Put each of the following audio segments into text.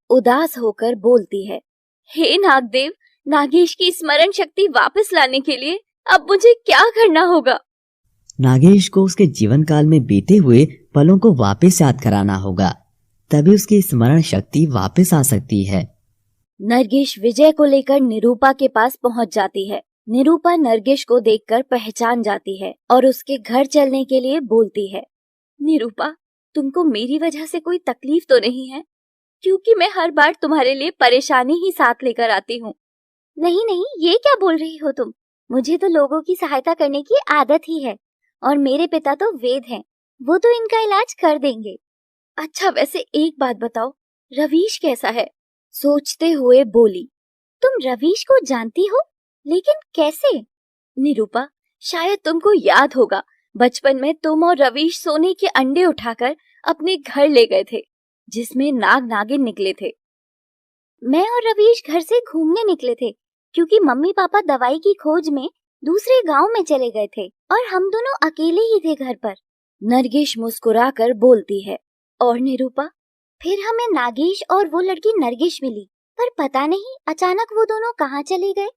उदास होकर बोलती है, हे नागदेव, नागेश की स्मरण शक्ति वापस लाने के लिए अब मुझे क्या करना होगा? नागेश को उसके जीवन काल में बीते हुए पलों को वापस याद कराना होगा, तभी उसकी स्मरण शक्ति वापस आ सकती है। नरगिस विजय को लेकर निरूपा के पास पहुंच जाती है। निरूपा नरगिस को देखकर पहचान जाती है और उसके घर चलने के लिए बोलती है। निरूपा, तुमको मेरी वजह से कोई तकलीफ तो नहीं है? क्योंकि मैं हर बार तुम्हारे लिए परेशानी ही साथ लेकर आती हूँ। नहीं नहीं, ये क्या बोल रही हो तुम? मुझे तो लोगों की सहायता करने की आदत ही है और मेरे पिता तो वेद हैं, वो तो इनका इलाज कर देंगे। अच्छा, वैसे एक बात बताओ, रवीश कैसा है? सोचते हुए बोली, तुम रवीश को जानती हो, लेकिन कैसे? निरूपा, शायद तुमको याद होगा, बचपन में तुम और रवीश सोने के अंडे उठाकर अपने घर ले गए थे, जिसमें नाग नागिन निकले थे। मैं और रवीश घर से घूमने निकले थे क्योंकि मम्मी पापा दवाई की खोज में दूसरे गांव में चले गए थे और हम दोनों अकेले ही थे घर पर। नरगिस मुस्कुराकर बोलती है। और निरूपा, फिर हमें नागेश और वो लड़की नरगिस मिली, पर पता नहीं अचानक वो दोनों कहाँ चले गए।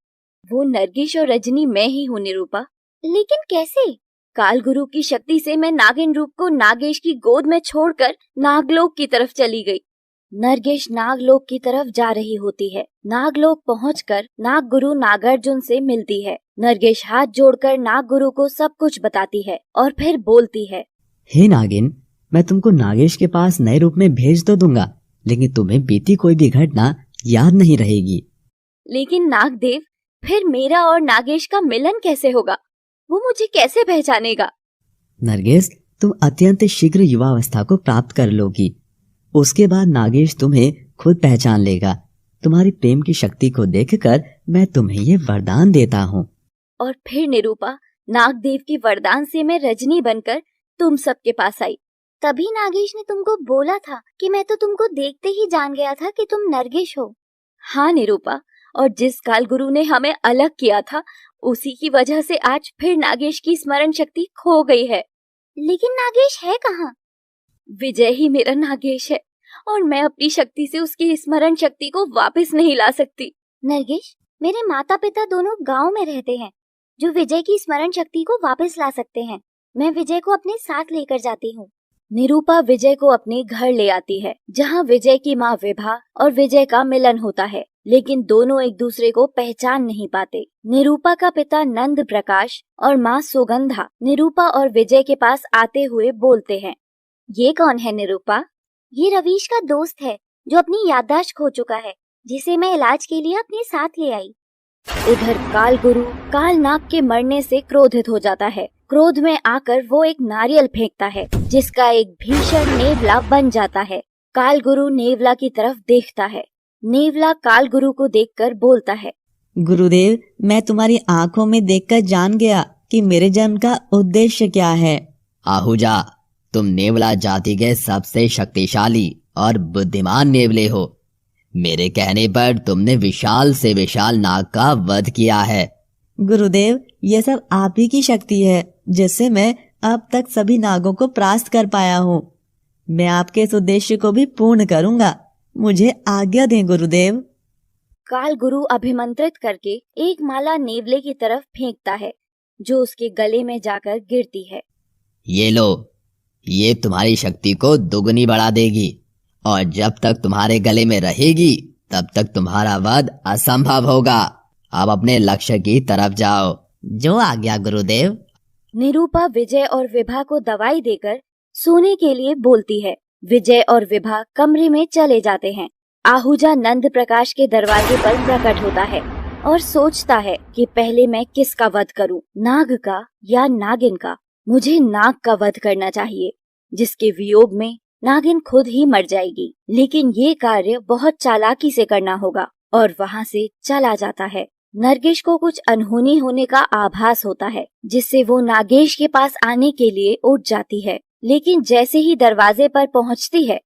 वो नरगिस और रजनी मैं ही हूँ निरूपा। लेकिन कैसे? काल गुरु की शक्ति से मैं नागिन रूप को नागेश की गोद में छोड़कर नागलोक की तरफ चली गई। नरगिस नागलोक की तरफ जा रही होती है। नागलोक पहुंचकर नाग गुरु नागार्जुन से मिलती है। नरगिस हाथ जोड़कर नाग गुरु को सब कुछ बताती है और फिर बोलती है, हे नागिन, मैं तुमको नागेश के पास नए रूप में भेज तो दूंगा, लेकिन तुम्हें बीती कोई भी घटना याद नहीं रहेगी। लेकिन नागदेव, फिर मेरा और नागेश का मिलन कैसे होगा? वो मुझे कैसे पहचानेगा? नरगिस, तुम अत्यंत शीघ्र युवावस्था को प्राप्त कर लोगी। उसके बाद नागेश तुम्हें खुद पहचान लेगा। तुम्हारी प्रेम की शक्ति को देखकर मैं तुम्हें ये वरदान देता हूँ। और फिर निरूपा, नागदेव की वरदान से मैं रजनी बनकर तुम सबके पास आई। तभी नागेश ने तुमको बोला था कि मैं तो तुमको देखते ही जान गया था कि तुम नरगिस हो। हाँ निरूपा, और जिस काल गुरु ने हमें अलग किया था, उसी की वजह से आज फिर नागेश की स्मरण शक्ति खो गई है। लेकिन नागेश है कहाँ? विजय ही मेरा नागेश है और मैं अपनी शक्ति से उसकी स्मरण शक्ति को वापस नहीं ला सकती। नरगिस, मेरे माता पिता दोनों गांव में रहते हैं जो विजय की स्मरण शक्ति को वापस ला सकते हैं। मैं विजय को अपने साथ लेकर जाती हूँ। निरूपा विजय को अपने घर ले आती है, जहाँ विजय की माँ विभा और विजय का मिलन होता है, लेकिन दोनों एक दूसरे को पहचान नहीं पाते। निरूपा का पिता नंद प्रकाश और माँ सुगंधा निरूपा और विजय के पास आते हुए बोलते हैं, ये कौन है निरूपा? ये रवीश का दोस्त है जो अपनी याददाश्त खो चुका है, जिसे मैं इलाज के लिए अपने साथ ले आई। उधर काल गुरु काल नाग के मरने से क्रोधित हो जाता है। क्रोध में आकर वो एक नारियल फेंकता है, जिसका एक भीषण नेवला बन जाता है। काल गुरु नेवला की तरफ देखता है। नेवला काल गुरु को देखकर बोलता है, गुरुदेव, मैं तुम्हारी आंखों में देखकर जान गया कि मेरे जन्म का उद्देश्य क्या है। आहूजा, तुम नेवला जाति के सबसे शक्तिशाली और बुद्धिमान नेवले हो। मेरे कहने पर तुमने विशाल से विशाल नाग का वध किया है। गुरुदेव, ये सब आप ही की शक्ति है, जिससे मैं अब तक सभी नागों को परास्त कर पाया हूँ। मैं आपके इस उद्देश्य को भी पूर्ण करूँगा। मुझे आज्ञा दें गुरुदेव। काल गुरु अभिमंत्रित करके एक माला नेवले की तरफ फेंकता है, जो उसके गले में जाकर गिरती है। ये लो, ये तुम्हारी शक्ति को दुगनी बढ़ा देगी और जब तक तुम्हारे गले में रहेगी तब तक तुम्हारा वध असंभव होगा। अब अपने लक्ष्य की तरफ जाओ। जो आज्ञा गुरुदेव। निरूपा विजय और विभा को दवाई देकर सोने के लिए बोलती है। विजय और विभा कमरे में चले जाते हैं। आहूजा नंद प्रकाश के दरवाजे पर प्रकट होता है और सोचता है कि पहले मैं किसका वध करूं, नाग का या नागिन का। मुझे नाग का वध करना चाहिए, जिसके वियोग में नागिन खुद ही मर जाएगी। लेकिन ये कार्य बहुत चालाकी से करना होगा। और वहाँ से चला जाता है। नरगिस को कुछ अनहोनी होने का आभास होता है, जिससे वो नागेश के पास आने के लिए उठ जाती है। लेकिन जैसे ही दरवाजे पर पहुँचती है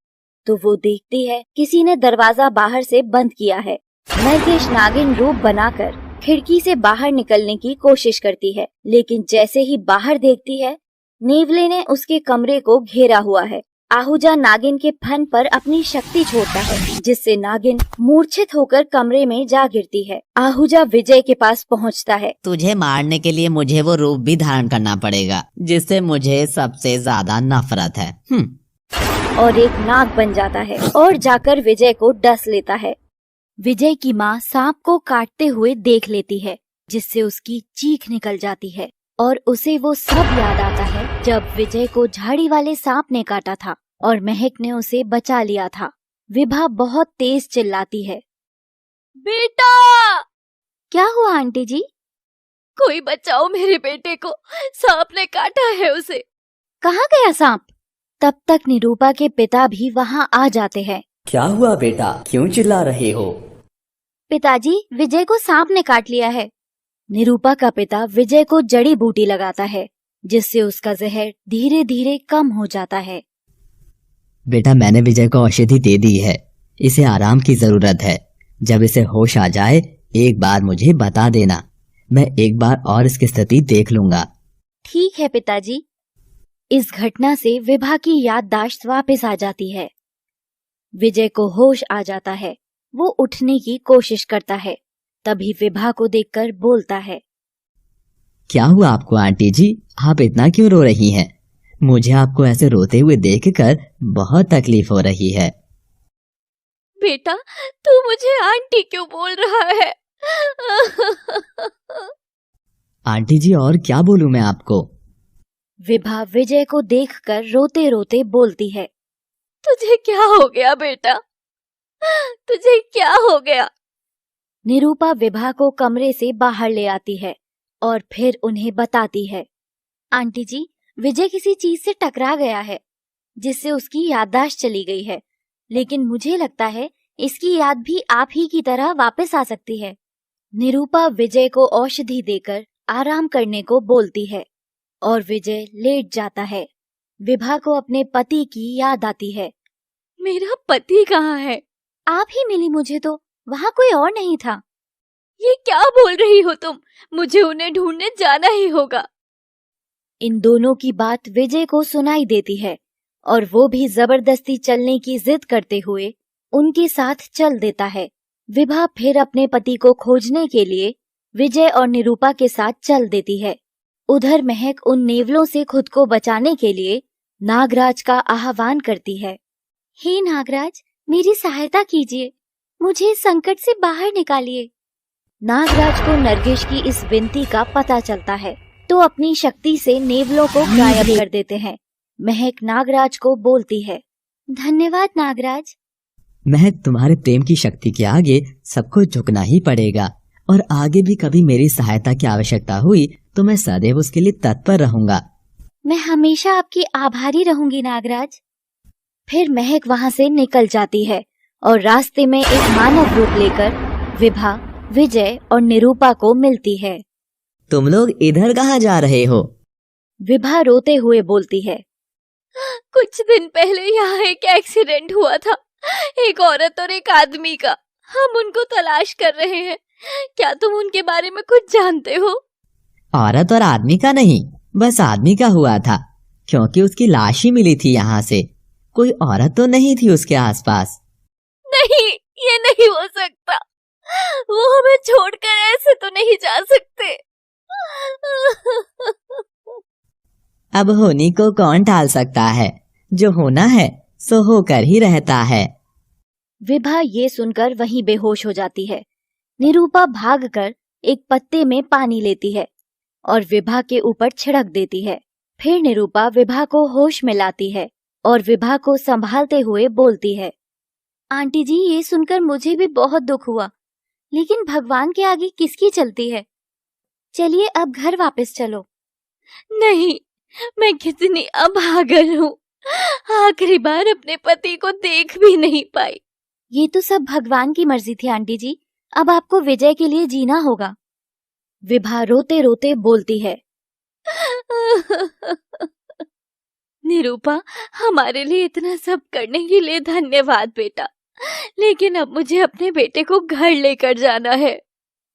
तो वो देखती है किसी ने दरवाजा बाहर से बंद किया है। नरगिस नागिन रूप बनाकर खिड़की से बाहर निकलने की कोशिश करती है, लेकिन जैसे ही बाहर देखती है, नेवले ने उसके कमरे को घेरा हुआ है। आहूजा नागिन के फन पर अपनी शक्ति छोड़ता है, जिससे नागिन मूर्छित होकर कमरे में जा गिरती है। आहूजा विजय के पास पहुंचता है। तुझे मारने के लिए मुझे वो रूप भी धारण करना पड़ेगा जिससे मुझे सबसे ज्यादा नफरत है। और एक नाग बन जाता है और जाकर विजय को डस लेता है। विजय की माँ सांप को काटते हुए देख लेती है, जिससे उसकी चीख निकल जाती है और उसे वो सब याद आता है जब विजय को झाड़ी वाले सांप ने काटा था और महक ने उसे बचा लिया था। विभा बहुत तेज चिल्लाती है, बेटा! क्या हुआ आंटी जी? कोई बचाओ मेरे बेटे को, सांप ने काटा है उसे। कहाँ गया सांप? तब तक निरूपा के पिता भी वहाँ आ जाते हैं। क्या हुआ बेटा, क्यों चिल्ला रहे हो? पिताजी, विजय को सांप ने काट लिया है। निरूपा का पिता विजय को जड़ी बूटी लगाता है, जिससे उसका जहर धीरे धीरे कम हो जाता है। बेटा, मैंने विजय को औषधि दे दी है, इसे आराम की जरूरत है। जब इसे होश आ जाए एक बार मुझे बता देना, मैं एक बार और इसकी स्थिति देख लूंगा। ठीक है पिताजी। इस घटना से विभा की याददाश्त वापस आ जाती है। विजय को होश आ जाता है, वो उठने की कोशिश करता है। तभी विभा को देखकर बोलता है, क्या हुआ आपको आंटी जी, आप इतना क्यों रो रही हैं? मुझे आपको ऐसे रोते हुए देखकर बहुत तकलीफ हो रही है। बेटा, तू मुझे आंटी क्यों बोल रहा है? आंटी जी, और क्या बोलूं मैं आपको? विभा विजय को देखकर रोते रोते बोलती है, तुझे क्या हो गया बेटा? तुझे क्या हो गया? निरूपा विभा को कमरे से बाहर ले आती है और फिर उन्हें बताती है, आंटी जी, विजय किसी चीज से टकरा गया है, जिससे उसकी याददाश्त चली गई है, लेकिन मुझे लगता है इसकी याद भी आप ही की तरह वापस आ सकती है। निरूपा विजय को औषधि देकर आराम करने को बोलती है और विजय लेट जाता है। विभा को अपने पति की याद आती है। मेरा पति कहाँ है? आप ही मिली मुझे तो, वहाँ कोई और नहीं था। ये क्या बोल रही हो तुम? मुझे उन्हें ढूंढने जाना ही होगा। इन दोनों की बात विजय को सुनाई देती है और वो भी जबरदस्ती चलने की जिद करते हुए उनके साथ चल देता है। विभा फिर अपने पति को खोजने के लिए विजय और निरूपा के साथ चल देती है। उधर महक उन नेवलों से खुद को बचाने के लिए नागराज का आह्वान करती है। हे नागराज, मेरी सहायता कीजिए, मुझे इस संकट से बाहर निकालिए। नागराज को नरगिस की इस विनती का पता चलता है, तो अपनी शक्ति से नेवलों को गायब कर देते हैं। महक नागराज को बोलती है, धन्यवाद नागराज। महक, तुम्हारे प्रेम की शक्ति के आगे सबको झुकना ही पड़ेगा, और आगे भी कभी मेरी सहायता की आवश्यकता हुई तो मैं सदैव उसके लिए तत्पर रहूंगा। मैं हमेशा आपकी आभारी रहूंगी नागराज। फिर महक वहाँ से निकल जाती है और रास्ते में एक मानव रूप लेकर विभा, विजय और निरूपा को मिलती है। तुम लोग इधर कहाँ जा रहे हो? विभा रोते हुए बोलती है, कुछ दिन पहले यहाँ एक एक्सीडेंट हुआ था, एक औरत और एक आदमी का। हम उनको तलाश कर रहे हैं। क्या तुम उनके बारे में कुछ जानते हो? औरत और आदमी का नहीं, बस आदमी का हुआ था, क्योंकि उसकी लाश ही मिली थी यहाँ से। कोई औरत तो नहीं थी उसके आसपास। नहीं, ये नहीं हो सकता। वो हमें छोड़कर ऐसे तो नहीं जा सकते। अब होने को कौन टाल सकता है? जो होना है सो होकर ही रहता है। विभा ये सुनकर वहीं बेहोश हो जाती है। निरूपा भागकर एक पत्ते में पानी लेती है और विभा के ऊपर छिड़क देती है। फिर निरूपा विभा को होश में लाती है और विभा को संभालते हुए बोलती है, आंटी जी, ये सुनकर मुझे भी बहुत दुख हुआ, लेकिन भगवान के आगे किसकी चलती है। चलिए अब घर वापस चलो। नहीं, मैं कितनी अभागन हूँ, आखिरी बार अपने पति को देख भी नहीं पाई। ये तो सब भगवान की मर्जी थी आंटी जी, अब आपको विजय के लिए जीना होगा। विभा रोते रोते बोलती है, निरूपा, हमारे लिए इतना सब करने के लिए धन्यवाद बेटा, लेकिन अब मुझे अपने बेटे को घर लेकर जाना है।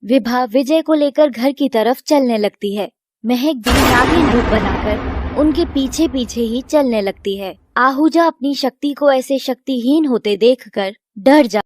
विभा विजय को लेकर घर की तरफ चलने लगती है। महक भी नागिन रूप बनाकर उनके पीछे पीछे ही चलने लगती है। आहूजा अपनी शक्ति को ऐसे शक्तिहीन होते देखकर डर जा